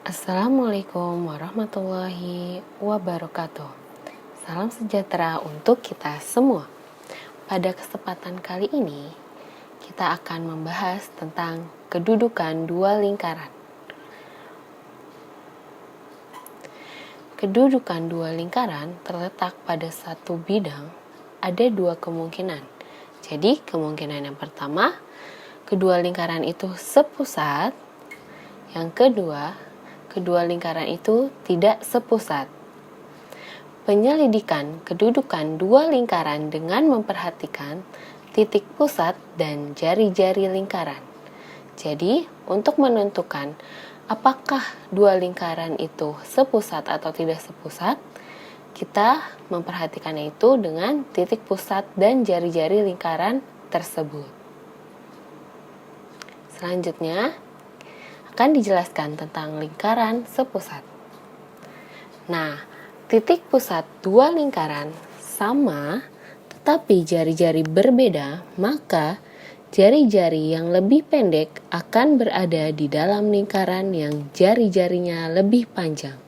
Assalamualaikum warahmatullahi wabarakatuh. Salam sejahtera untuk kita semua. Pada kesempatan kali ini, kita akan membahas tentang kedudukan dua lingkaran. Kedudukan dua lingkaran terletak pada satu bidang. Ada dua kemungkinan. Jadi, kemungkinan yang pertama, kedua lingkaran itu sepusat. Yang kedua, kedua lingkaran itu tidak sepusat. Penyelidikan kedudukan dua lingkaran dengan memperhatikan titik pusat dan jari-jari lingkaran. Jadi, untuk menentukan apakah dua lingkaran itu sepusat atau tidak sepusat, kita memperhatikannya itu dengan titik pusat dan jari-jari lingkaran tersebut. Selanjutnya, akan dijelaskan tentang lingkaran sepusat. Nah, titik pusat dua lingkaran sama, tetapi jari-jari berbeda, maka jari-jari yang lebih pendek akan berada di dalam lingkaran yang jari-jarinya lebih panjang.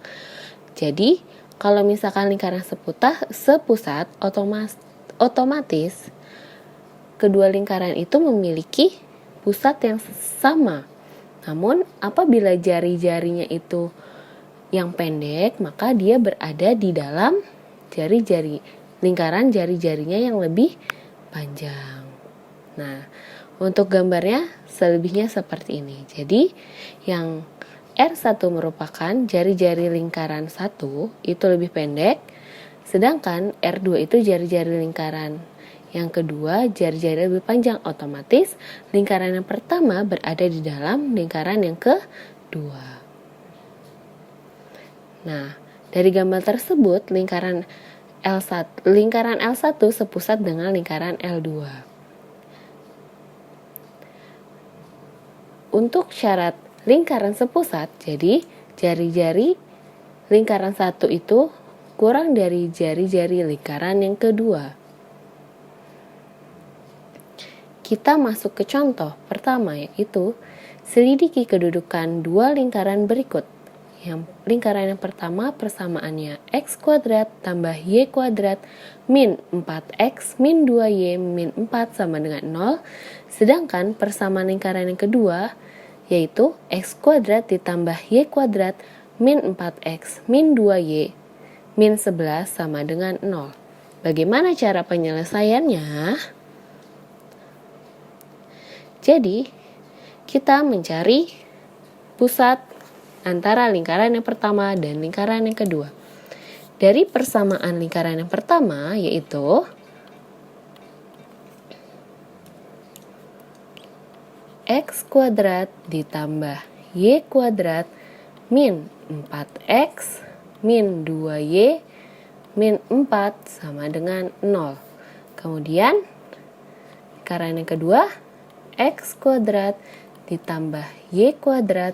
Jadi, kalau misalkan lingkaran sepusat, otomatis kedua lingkaran itu memiliki pusat yang sama. Namun, apabila jari-jarinya itu yang pendek, maka dia berada di dalam lingkaran jari-jarinya yang lebih panjang. Nah, untuk gambarnya selebihnya seperti ini. Jadi, yang R1 merupakan jari-jari lingkaran 1 itu lebih pendek, sedangkan R2 itu jari-jari lingkaran yang kedua jari-jari lebih panjang. Otomatis lingkaran yang pertama berada di dalam lingkaran yang kedua. Nah, dari gambar tersebut lingkaran L1 sepusat dengan lingkaran L2. Untuk syarat lingkaran sepusat, jadi jari-jari lingkaran 1 itu kurang dari jari-jari lingkaran yang kedua. Kita masuk ke contoh pertama, yaitu selidiki kedudukan dua lingkaran berikut. Yang lingkaran yang pertama persamaannya x kuadrat tambah y kuadrat min 4x min 2y min 4 sama dengan 0. Sedangkan persamaan lingkaran yang kedua yaitu x kuadrat ditambah y kuadrat min 4x min 2y min 11 sama dengan 0. Bagaimana cara penyelesaiannya? Jadi, kita mencari pusat antara lingkaran yang pertama dan lingkaran yang kedua. Dari persamaan lingkaran yang pertama, yaitu x kuadrat ditambah y kuadrat min 4x min 2y min 4 sama dengan 0. Kemudian, lingkaran yang kedua, x kuadrat ditambah y kuadrat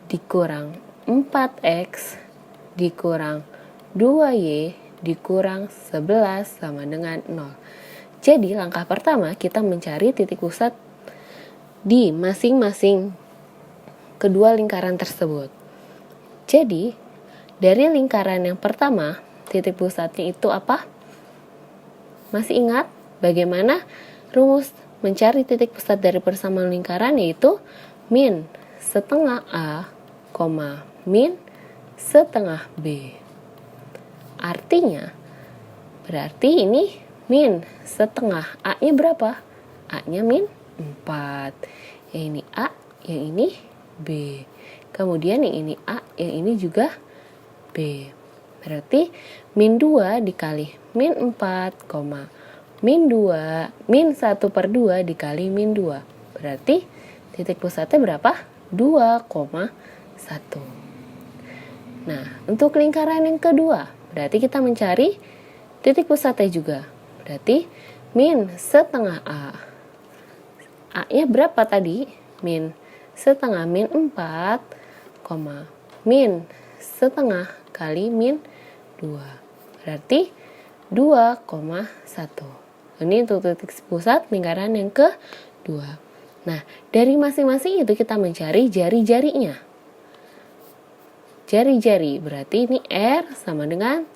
dikurang 4x dikurang 2y dikurang 11 sama dengan 0. Jadi langkah pertama kita mencari titik pusat di masing-masing kedua lingkaran tersebut. Jadi dari lingkaran yang pertama, titik pusatnya itu apa? Masih ingat bagaimana rumus mencari titik pusat dari persamaan lingkaran, yaitu min setengah A, min setengah B. Artinya, berarti ini min setengah A-nya berapa? A-nya min 4. Yang ini A, yang ini B. Kemudian yang ini A, yang ini juga B. Berarti min 2 dikali min 4, min 2, min 1/2 dikali min 2. Berarti titik pusatnya berapa? 2,1. Nah, untuk lingkaran yang kedua, berarti kita mencari titik pusatnya juga. Berarti min setengah A. A-nya berapa tadi? Min setengah min 4, min setengah kali min 2. Berarti 2,1. Ini untuk titik pusat lingkaran yang kedua. Nah, dari masing-masing itu kita mencari jari-jarinya. jari-jari. Berarti ini R sama dengan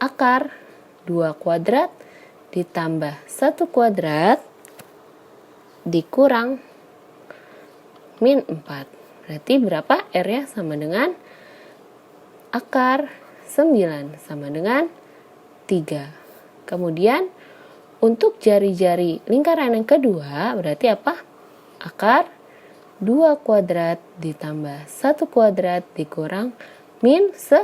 akar 2 kuadrat ditambah 1 kuadrat dikurang min 4. Berarti berapa? R-nya sama dengan akar 9 sama dengan 3. Kemudian untuk jari-jari lingkaran yang kedua berarti apa? Akar 2 kuadrat ditambah 1 kuadrat dikurang min 11.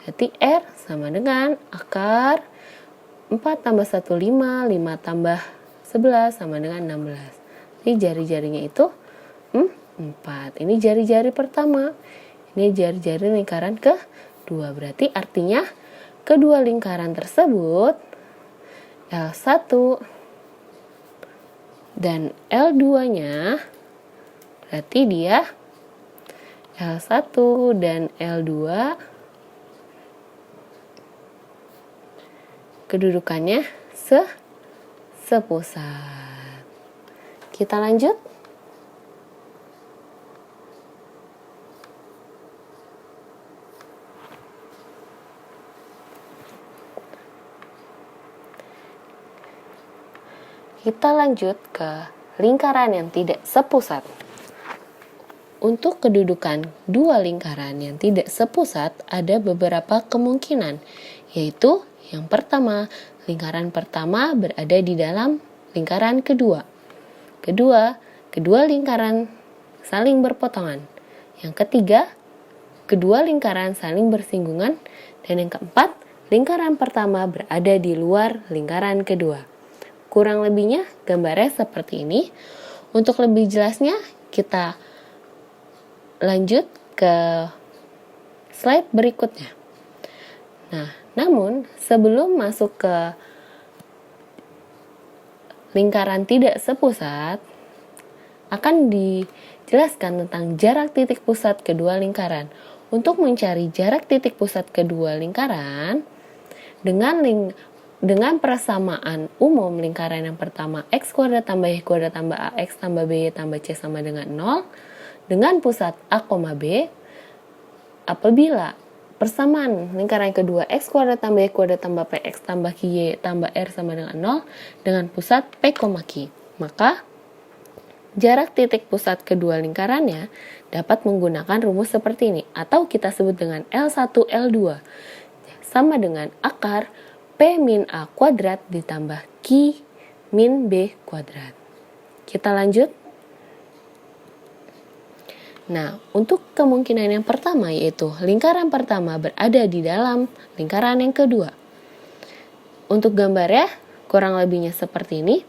Berarti R sama dengan akar 4 tambah 1, 5, 5 tambah 11 sama dengan 16. Jadi jari-jarinya itu 4. Ini jari-jari pertama. Ini jari-jari lingkaran kedua. Berarti artinya kedua lingkaran tersebut L1 dan L2-nya berarti dia L1 dan L2 kedudukannya sepusat. Kita lanjut. Kita lanjut ke lingkaran yang tidak sepusat. Untuk kedudukan dua lingkaran yang tidak sepusat ada beberapa kemungkinan, yaitu yang pertama, lingkaran pertama berada di dalam lingkaran kedua. Kedua lingkaran saling berpotongan. Yang ketiga, kedua lingkaran saling bersinggungan. Dan yang keempat, lingkaran pertama berada di luar lingkaran kedua. Kurang lebihnya gambarnya seperti ini. Untuk lebih jelasnya kita lanjut ke slide berikutnya. Nah, namun sebelum masuk ke lingkaran tidak sepusat, akan dijelaskan tentang jarak titik pusat kedua lingkaran. Untuk mencari jarak titik pusat kedua lingkaran, dengan persamaan umum lingkaran yang pertama x kuadrat tambah y kuadrat tambah ax tambah by tambah c sama dengan 0 dengan pusat a, b, apabila persamaan lingkaran yang kedua x kuadrat tambah y kuadrat tambah px tambah ky tambah r sama dengan 0 dengan pusat p, q, maka jarak titik pusat kedua lingkarannya dapat menggunakan rumus seperti ini, atau kita sebut dengan L1 L2 sama dengan akar P min A kuadrat ditambah Q min B kuadrat. Kita lanjut. Nah, untuk kemungkinan yang pertama yaitu lingkaran pertama berada di dalam lingkaran yang kedua. Untuk gambarnya kurang lebihnya seperti ini.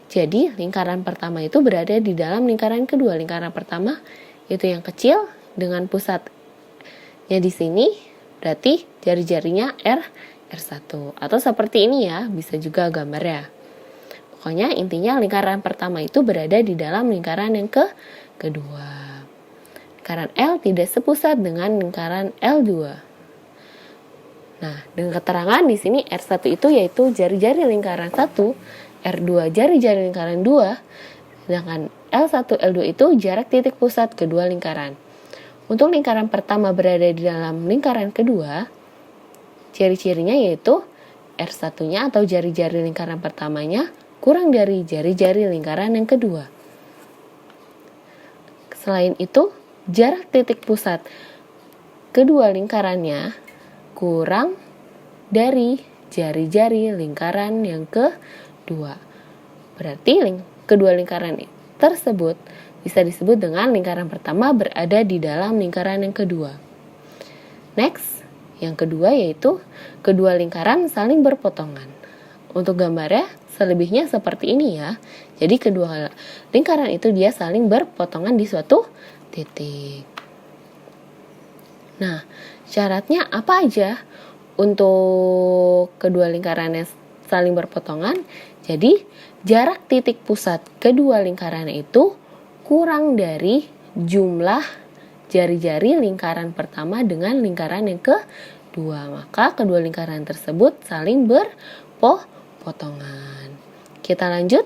Jadi, lingkaran pertama itu berada di dalam lingkaran kedua. Lingkaran pertama itu yang kecil dengan pusatnya di sini, berarti jari-jarinya R1. Atau seperti ini ya, bisa juga gambarnya. Pokoknya intinya lingkaran pertama itu berada di dalam lingkaran yang kedua. Lingkaran L tidak sepusat dengan lingkaran L2. Nah, dengan keterangan di sini R1 itu yaitu jari-jari lingkaran 1, R2 jari-jari lingkaran 2, sedangkan L1, L2 itu jarak titik pusat kedua lingkaran. Untuk lingkaran pertama berada di dalam lingkaran kedua, ciri-cirinya yaitu R1-nya atau jari-jari lingkaran pertamanya kurang dari jari-jari lingkaran yang kedua. Selain itu, jarak titik pusat kedua lingkarannya kurang dari jari-jari lingkaran yang kedua. Berarti kedua lingkaran tersebut bisa disebut dengan lingkaran pertama berada di dalam lingkaran yang kedua. Next, yang kedua yaitu kedua lingkaran saling berpotongan. Untuk gambarnya selebihnya seperti ini ya. Jadi kedua lingkaran itu dia saling berpotongan di suatu titik. Nah, syaratnya apa aja untuk kedua lingkaran yang saling berpotongan? Jadi, jarak titik pusat kedua lingkaran itu kurang dari jumlah jari-jari lingkaran pertama dengan lingkaran yang kedua. Maka kedua lingkaran tersebut saling berpotongan. Kita lanjut.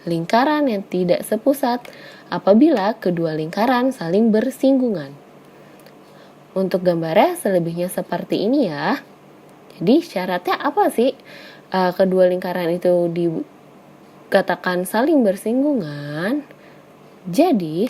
Lingkaran yang tidak sepusat apabila kedua lingkaran saling bersinggungan. Untuk gambarnya selebihnya seperti ini ya. Jadi syaratnya apa sih kedua lingkaran itu dikatakan saling bersinggungan? Jadi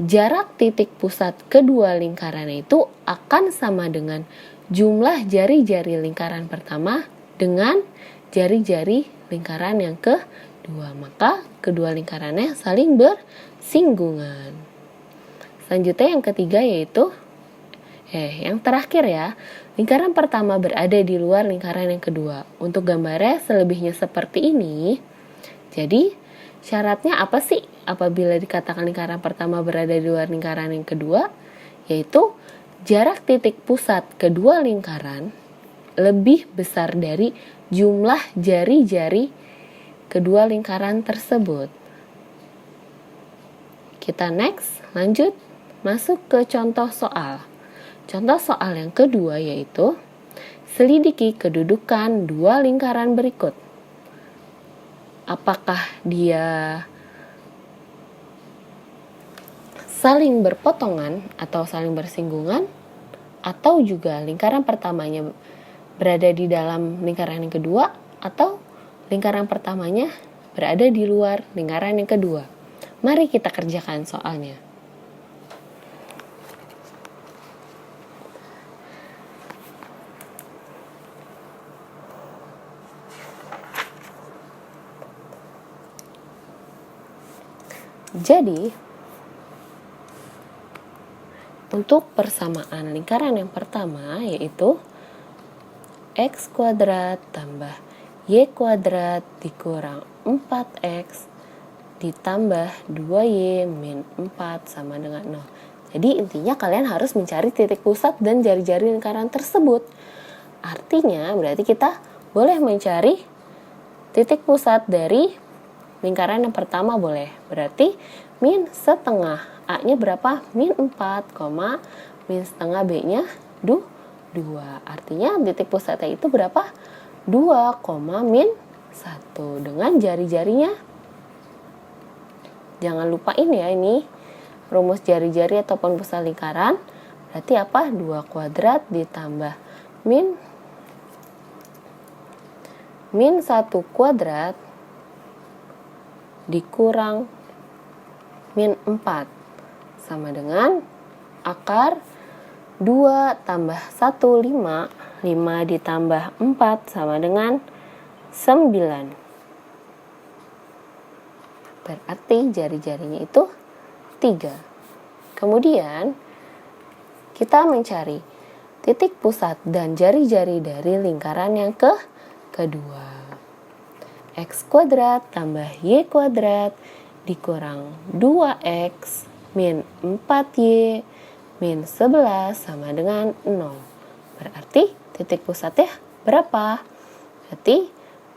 jarak titik pusat kedua lingkaran itu akan sama dengan jumlah jari-jari lingkaran pertama dengan jari-jari lingkaran yang kedua. Maka kedua lingkarannya saling bersinggungan. Selanjutnya yang ketiga yaitu yang terakhir ya, lingkaran pertama berada di luar lingkaran yang kedua. Untuk gambarnya selebihnya seperti ini. Jadi syaratnya apa sih apabila dikatakan lingkaran pertama berada di luar lingkaran yang kedua? Yaitu jarak titik pusat kedua lingkaran lebih besar dari jumlah jari-jari kedua lingkaran tersebut. Kita next, lanjut masuk ke contoh soal. Contoh soal yang kedua yaitu selidiki kedudukan dua lingkaran berikut. Apakah dia saling berpotongan atau saling bersinggungan, atau juga lingkaran pertamanya berada di dalam lingkaran yang kedua, atau lingkaran pertamanya berada di luar lingkaran yang kedua. Mari kita kerjakan soalnya. Jadi, untuk persamaan lingkaran yang pertama yaitu X kuadrat tambah Y kuadrat dikurang 4X ditambah 2Y min 4 sama dengan 0. Jadi intinya kalian harus mencari titik pusat dan jari-jari lingkaran tersebut. Artinya berarti kita boleh mencari titik pusat dari lingkaran yang pertama boleh. Berarti min setengah A-nya berapa? Min 4, min setengah B-nya 2. Artinya titik pusatnya itu berapa? 2, min 1. Dengan jari-jarinya. Jangan lupain ya ini rumus jari-jari ataupun pusat lingkaran. Berarti apa? 2 kuadrat ditambah min 1 kuadrat dikurang min 4 sama dengan akar 2 tambah 1, 5. 5 ditambah 4 sama dengan 9. Berarti jari-jarinya itu 3. Kemudian kita mencari titik pusat dan jari-jari dari lingkaran yang kedua. X kuadrat tambah Y kuadrat dikurang 2X min 4Y min 11 sama dengan 0. Berarti titik pusatnya berapa? Berarti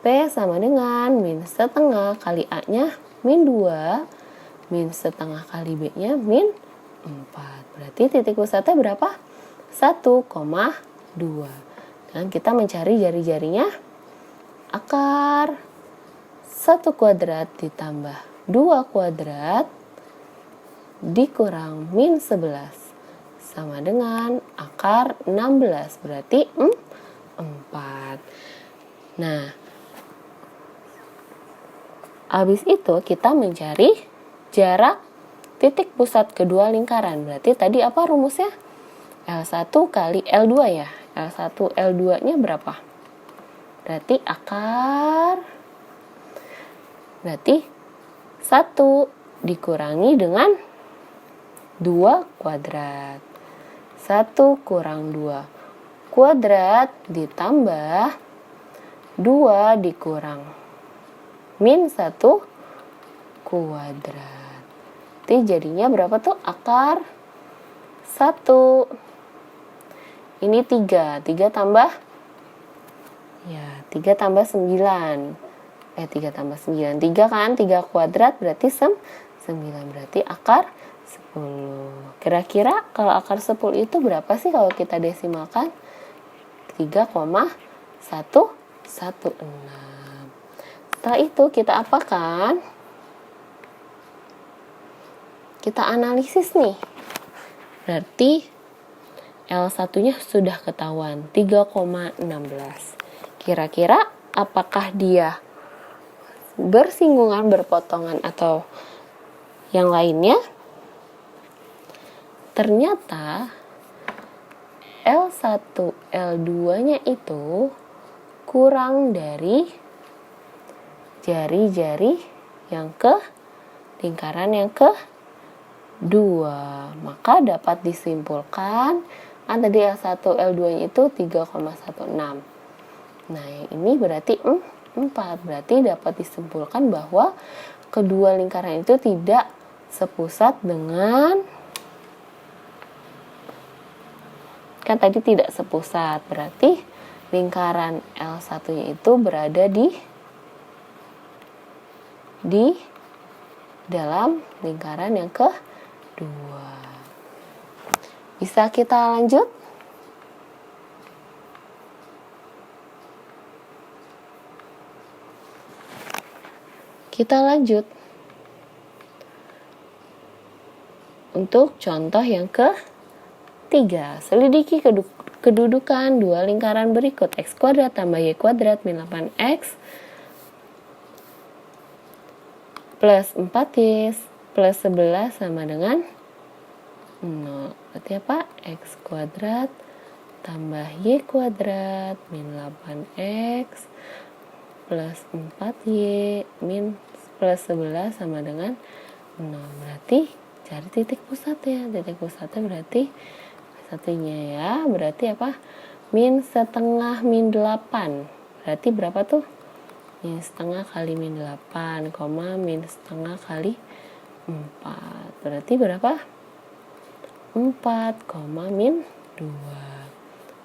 P sama dengan min setengah kali A-nya min 2 min setengah kali B-nya min 4. Berarti titik pusatnya berapa? 1,2. Dan kita mencari jari-jarinya. Akar 1 kuadrat ditambah 2 kuadrat dikurang min 11 sama dengan akar 16. Berarti 4. Nah, habis itu kita mencari jarak titik pusat kedua lingkaran. Berarti tadi apa rumusnya? L1 kali L2 ya. L1 L2 nya berapa? Berarti berarti 1 dikurangi dengan 2 kuadrat. 1 kurang 2 kuadrat ditambah 2 dikurang min 1 kuadrat. Jadi jadinya berapa tuh? Akar 1. Ini 3. 3 tambah 3 tambah 9. 3 tambah 9. 3 kan? 3 kuadrat berarti 9. Berarti akar 10. Kira-kira kalau akar 10 itu berapa sih kalau kita desimalkan? 3,116. Setelah itu kita apakan? kita analisis nih. Berarti L1-nya sudah ketahuan, 3,16. Kira-kira apakah dia bersinggungan, berpotongan, atau yang lainnya? Ternyata L1, L2-nya itu kurang dari jari-jari yang ke lingkaran yang kedua. Maka dapat disimpulkan kan tadi L1, L2-nya itu 3,16. Nah, yang ini berarti 4. Berarti dapat disimpulkan bahwa kedua lingkaran itu tidak sepusat dengan, kan tadi tidak sepusat, berarti lingkaran L1-nya itu berada di dalam lingkaran yang kedua. Bisa kita lanjut? Kita lanjut untuk contoh yang ketiga. Selidiki kedudukan dua lingkaran berikut. X kuadrat tambah Y kuadrat min 8X plus 4Y plus 11 sama dengan 0. Berarti apa? X kuadrat tambah Y kuadrat min 8X plus 4Y min plus 11 sama dengan 0. Berarti cari titik pusatnya. Titik pusatnya berarti satunya ya. Berarti apa? Min setengah min 8. Berarti berapa tuh? Min setengah kali min 8, min setengah kali 4. Berarti berapa? 4, min 2.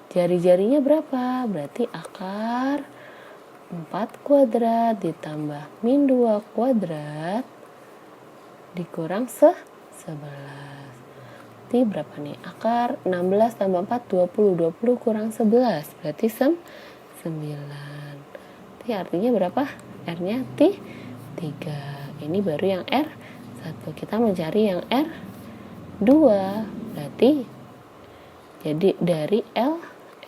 Jari-jarinya berapa? Berarti akar 4 kuadrat ditambah min 2 kuadrat dikurang 11. Berarti berapa nih? Akar 16 tambah 4, 20. 20 kurang 11. Berarti 9. Berarti artinya berapa? R-nya 3. Ini baru yang R1. Kita mencari yang R2. Berarti jadi dari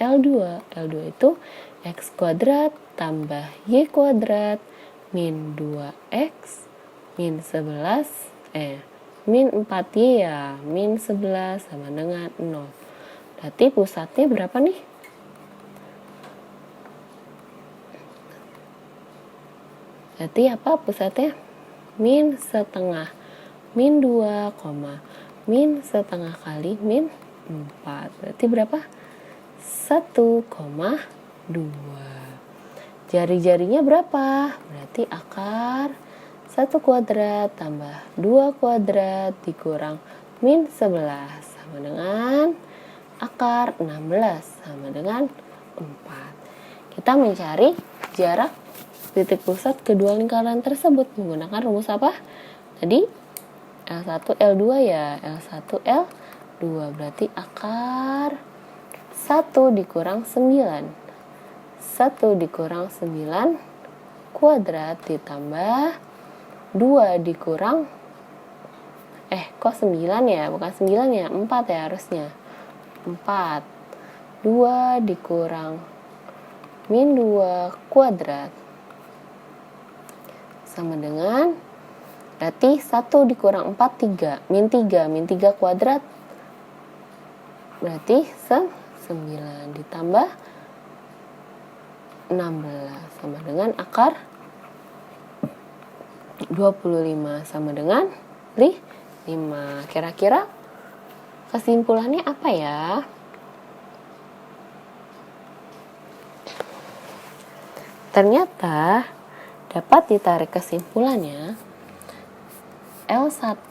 L2. L2 itu X kuadrat tambah Y kuadrat min 2X min 11 min 4Y ya, min 11 sama dengan 0. Berarti pusatnya berapa nih? Berarti apa pusatnya? Min setengah min 2, min setengah kali min 4. Berarti berapa? 1,2. Jari-jarinya berapa? Berarti akar 1 kuadrat tambah 2 kuadrat dikurang min 11 sama dengan akar 16 sama dengan 4. Kita mencari jarak titik pusat kedua lingkaran tersebut menggunakan rumus apa? Tadi L1 L2 ya. L1 L2 berarti akar 1 dikurang 9. 1 dikurang 9 kuadrat ditambah 2 dikurang kok 9 ya? Bukan 9 ya, 4 ya harusnya. 4. 2 dikurang min 2 kuadrat sama dengan, berarti 1 dikurang 4, 3. Min 3 kuadrat berarti 9 ditambah 16 sama dengan akar 25 sama dengan 5. Kira-kira kesimpulannya apa ya? Ternyata dapat ditarik kesimpulannya L1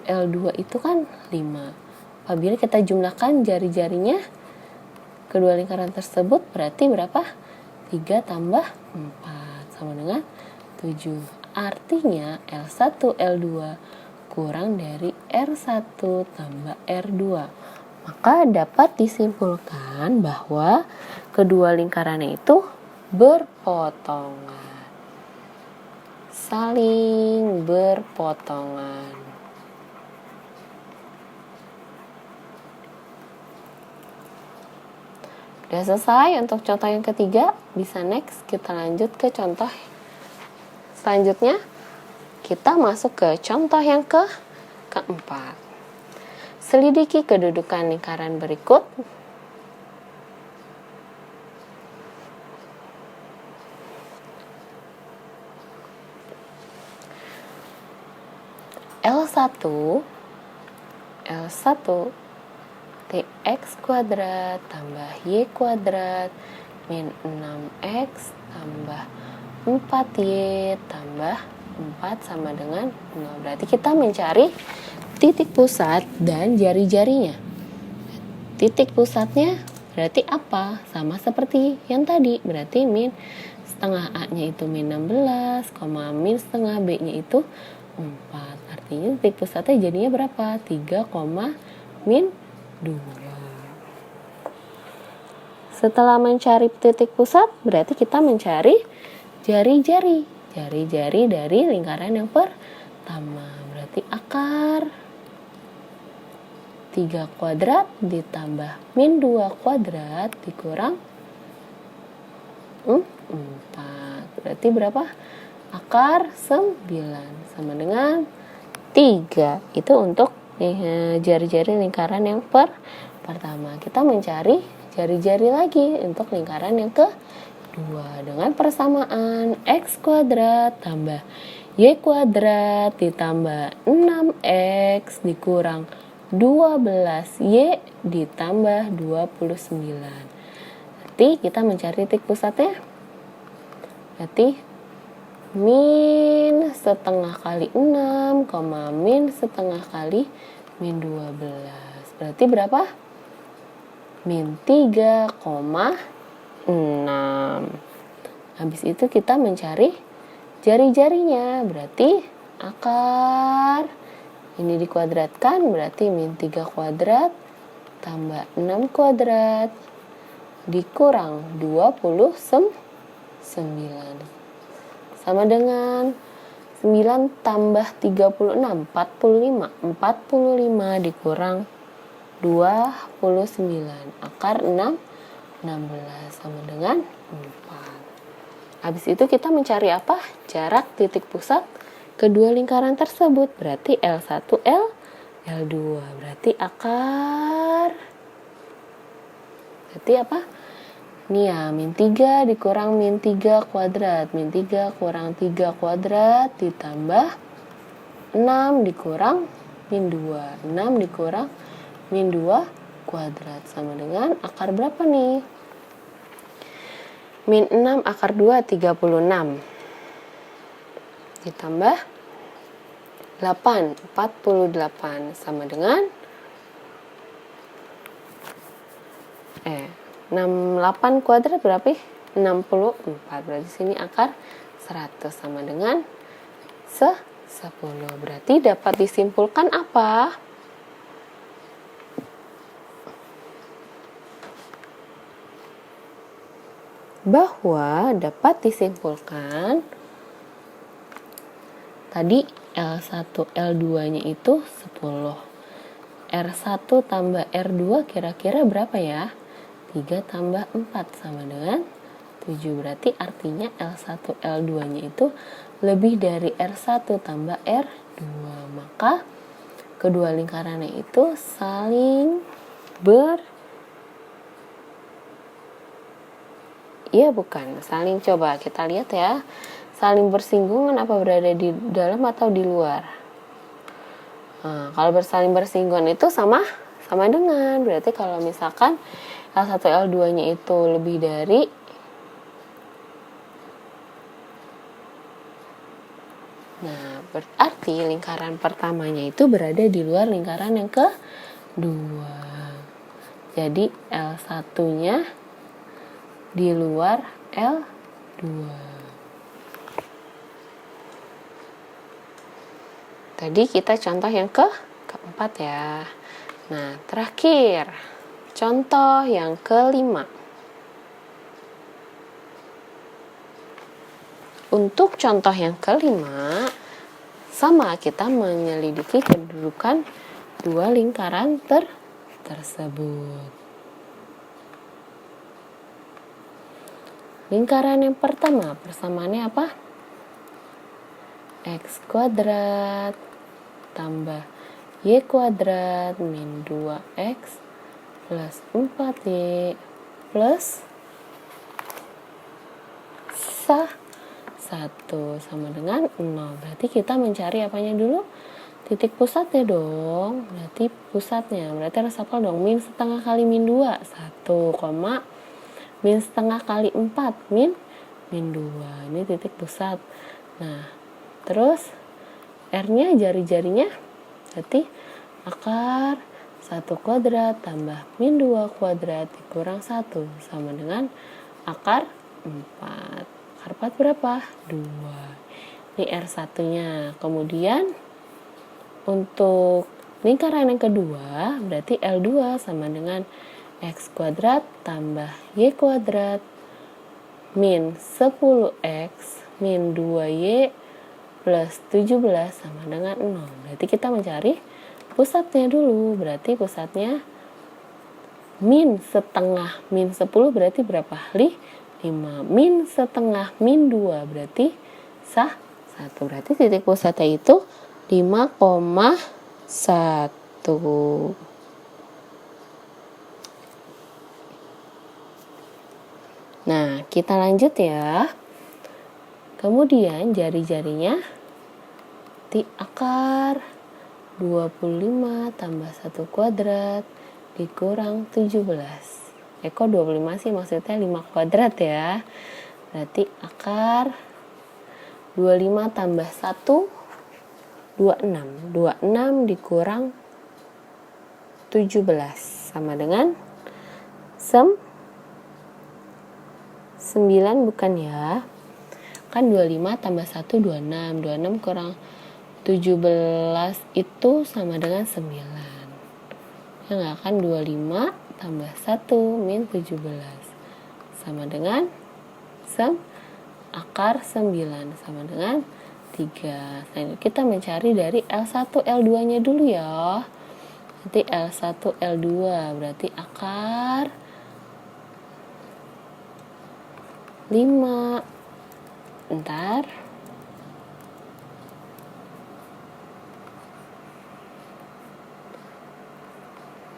L2 itu kan 5. Apabila kita jumlahkan jari-jarinya kedua lingkaran tersebut berarti berapa? 3 tambah 4 sama dengan 7. Artinya L1 L2 kurang dari R1 tambah R2. Maka dapat disimpulkan bahwa kedua lingkarannya itu berpotongan. saling berpotongan. Udah selesai untuk contoh yang ketiga, bisa next, kita lanjut ke contoh selanjutnya. Kita masuk ke contoh yang keempat. Selidiki kedudukan lingkaran berikut. L1 Tx kuadrat tambah Y kuadrat min 6X tambah 4Y tambah 4 sama dengan 0. Berarti kita mencari titik pusat dan jari-jarinya. Titik pusatnya berarti apa? Sama seperti yang tadi. Berarti min setengah A-nya itu min 16, min setengah B-nya itu 4. Artinya titik pusatnya jadinya berapa? 3, min 2. Setelah mencari titik pusat, berarti kita mencari jari-jari dari lingkaran yang pertama. Berarti akar 3 kuadrat ditambah min 2 kuadrat dikurang 4. Berarti berapa? Akar 9 sama dengan 3. Itu untuk jari-jari lingkaran yang pertama. Kita mencari jari-jari lagi untuk lingkaran yang kedua dengan persamaan X kuadrat tambah Y kuadrat ditambah 6X dikurang 12Y ditambah 29. Berarti kita mencari titik pusatnya. Berarti min setengah kali 6, min setengah kali min 12. Berarti berapa? Min 3,6. Habis itu kita mencari jari-jarinya. Berarti akar ini dikuadratkan, berarti min 3 kuadrat tambah 6 kuadrat dikurang 29 sama dengan 9 tambah 36, 45 dikurang 29, akar 6, 16 sama dengan 4. Habis itu kita mencari apa? Jarak titik pusat kedua lingkaran tersebut. Berarti L1, L2. Berarti akar, berarti apa? Ini ya, min 3 dikurang min 3 kuadrat. Min 3 kurang 3 kuadrat ditambah 6 dikurang min 2. 6 dikurang min 2 kuadrat. Sama dengan akar berapa nih? Min 6 akar 2, 36. Ditambah 8, 48. Sama dengan 68 kuadrat berapa? 64. Berarti sini akar 100 sama dengan 10. Berarti dapat disimpulkan apa? Bahwa dapat disimpulkan tadi L1, L2-nya itu 10. R1 tambah R2 kira-kira berapa ya? 3 tambah 4 sama dengan 7. Berarti artinya L1, L2-nya itu lebih dari R1 tambah R2. Maka kedua lingkarannya itu saling saling, coba kita lihat ya. Saling bersinggungan apa berada di dalam atau di luar? Nah, kalau saling bersinggungan itu sama dengan. Berarti kalau misalkan L1, L2-nya itu lebih dari, nah berarti lingkaran pertamanya itu berada di luar lingkaran yang kedua. Jadi L1-nya di luar L2. Tadi kita contoh yang keempat ya. Nah, terakhir contoh yang kelima. Untuk contoh yang kelima, sama kita menyelidiki kedudukan dua lingkaran tersebut. Lingkaran yang pertama, persamaannya apa? X kuadrat tambah Y kuadrat min 2X plus 4Y plus 1 sama dengan 0. Berarti kita mencari apanya dulu? Titik pusatnya dong. Berarti pusatnya. Berarti harus hafal dong. Min setengah kali min 2. 1, min setengah kali 4. Min 2. Ini titik pusat. Nah, terus R-nya jari-jarinya. Berarti akar 1 kuadrat tambah min 2 kuadrat dikurang 1 sama dengan akar 4. Akar 4 berapa? 2. Ini R1-nya. Kemudian untuk lingkaran yang kedua, berarti L2 sama dengan X kuadrat tambah Y kuadrat min 10X min 2Y plus 17 sama dengan 0. Berarti kita mencari pusatnya dulu. Berarti pusatnya min setengah min 10 berarti berapa? 5. Min setengah min 2 berarti 1. Berarti titik pusatnya itu 5,1. Nah, kita lanjut ya. Kemudian jari-jarinya di akar 25 tambah 1 kuadrat dikurang 17. Kok 25 sih? Maksudnya 5 kuadrat ya. Berarti akar 25 tambah 1, 26. 26 dikurang 17. Sama dengan 9 bukan ya? Kan 25 tambah 1, 26. 26 kurang 17 itu sama dengan 9. Ya nggak, kan 25 tambah 1 min 17 sama dengan akar 9 sama dengan 3. Nah, kita mencari dari L1 L2 nya dulu ya. Nanti L1 L2 berarti akar 5. Ntar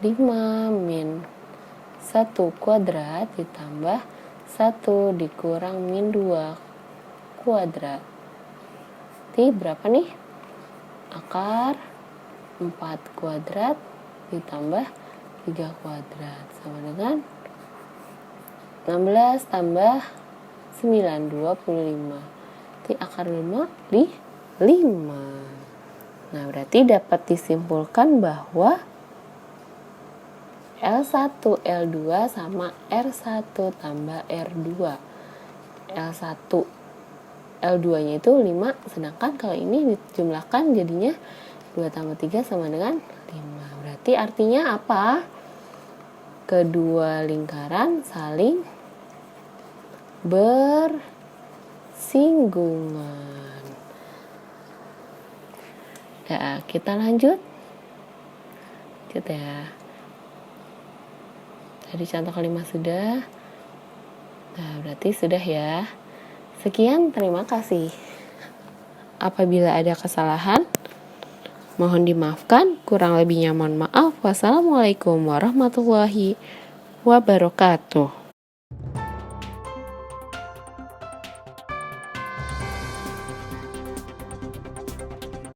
5 min 1 kuadrat ditambah 1 dikurang min 2 kuadrat. Berarti berapa nih? Akar 4 kuadrat ditambah 3 kuadrat sama dengan 16 tambah 9, 25. Berarti akar 5 di 5. Nah, berarti dapat disimpulkan bahwa L1 L2 sama R1 tambah R2. L1 L2 nya itu 5, sedangkan kalau ini dijumlahkan jadinya 2 tambah 3 sama dengan 5. Berarti artinya apa? Kedua lingkaran saling bersinggungan. Nah, kita lanjut ya. Tadi contoh kelima sudah. Nah, berarti sudah ya. Sekian, terima kasih. Apabila ada kesalahan, mohon dimaafkan. Kurang lebihnya mohon maaf. Wassalamualaikum warahmatullahi wabarakatuh.